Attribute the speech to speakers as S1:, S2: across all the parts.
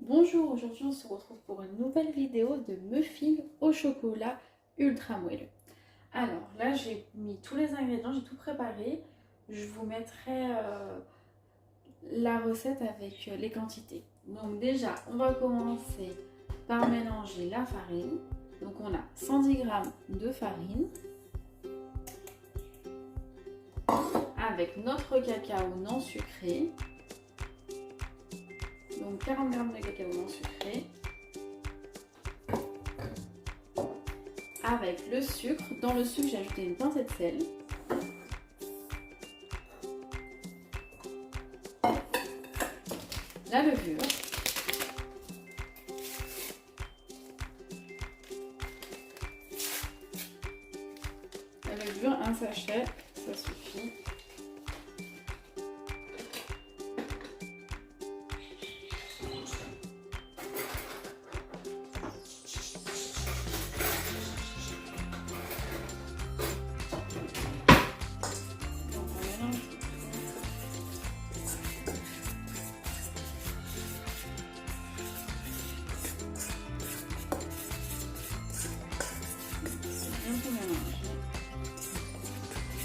S1: Bonjour, aujourd'hui on se retrouve pour une nouvelle vidéo de muffins au chocolat ultra moelleux. Alors là j'ai mis tous les ingrédients, j'ai tout préparé. Je vous mettrai la recette avec les quantités. Donc déjà on va commencer par mélanger la farine. Donc on a 110 g de farine avec notre cacao non sucré. Donc 40 g de cacao non sucré avec le sucre. Dans le sucre, j'ai ajouté une pincée de sel. La levure. La levure, un sachet, ça suffit.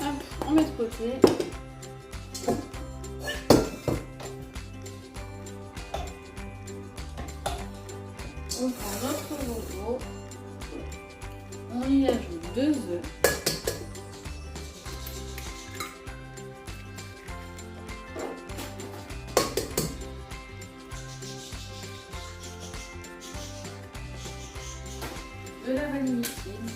S1: Hop, on met de côté. On prend notre robot. On y ajoute 2 œufs. De la vanille liquide.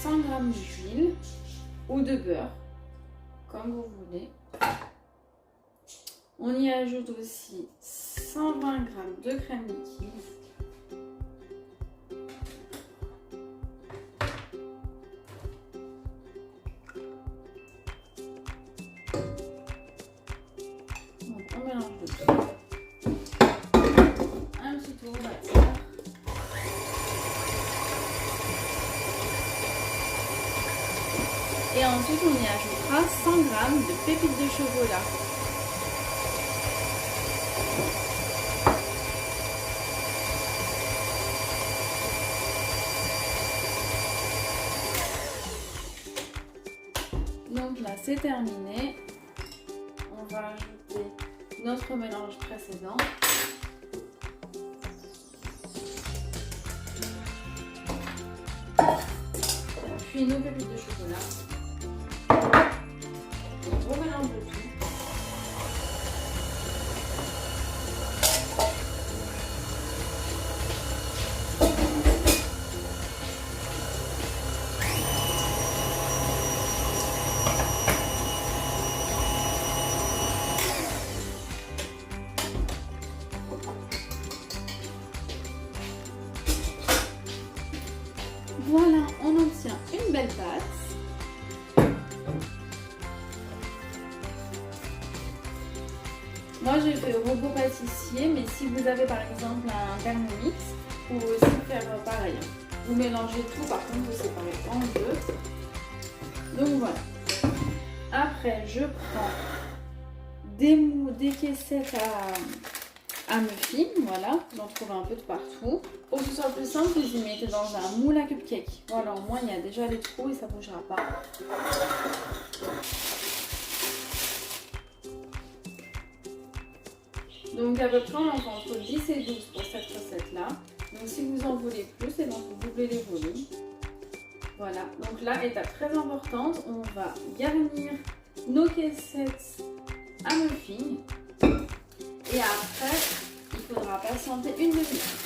S1: 100 g d'huile ou de beurre, comme vous voulez. On y ajoute aussi 120 g de crème liquide. Donc on mélange le tout. Un petit tour batteur. Et ensuite, on y ajoutera 100 g de pépites de chocolat. Donc là, c'est terminé. On va ajouter notre mélange précédent. Puis nos pépites de chocolat. On mélange le tout. Voilà, on obtient une belle pâte. Moi j'ai fait robot pâtissier, mais si vous avez par exemple un Thermomix, vous pouvez aussi faire pareil. Vous mélangez tout, par contre vous séparez en deux. Donc voilà. Après je prends des caissettes à muffins, voilà, j'en trouve un peu de partout. Pour que ce soit plus simple, vous y mettez dans un moule à cupcake. Voilà, au moins il y a déjà les trous et ça ne bougera pas. Donc à peu près on en fait entre 10 et 12 pour cette recette-là. Donc si vous en voulez plus, et donc vous doublez les volumes. Voilà, donc là, étape très importante, on va garnir nos caissettes à muffins. Et après, il faudra patienter une demi-heure.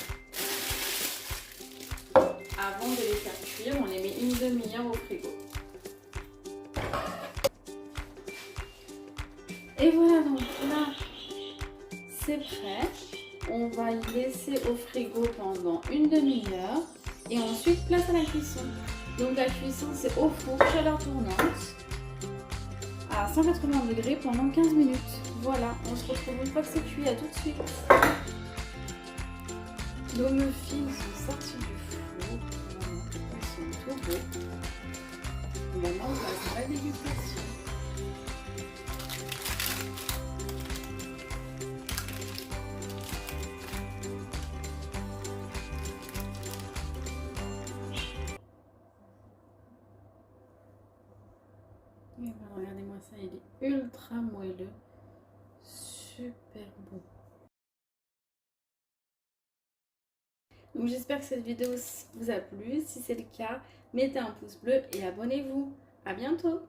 S1: Avant de les faire cuire, on les met une demi-heure au frigo. Et voilà, donc là, c'est prêt. On va y laisser au frigo pendant une demi-heure. Et ensuite, place à la cuisson. Donc la cuisson, c'est au four, chaleur tournante, à 180 degrés pendant 15 minutes. Voilà, on se retrouve une fois que c'est cuit. À tout de suite. Nos muffins sont sortis du four. Ils sont tout beaux. Maintenant, on va faire la dégustation. Et voilà, regardez-moi ça, il est ultra moelleux. Super bon. Donc j'espère que cette vidéo vous a plu. Si c'est le cas, mettez un pouce bleu et abonnez-vous. À bientôt!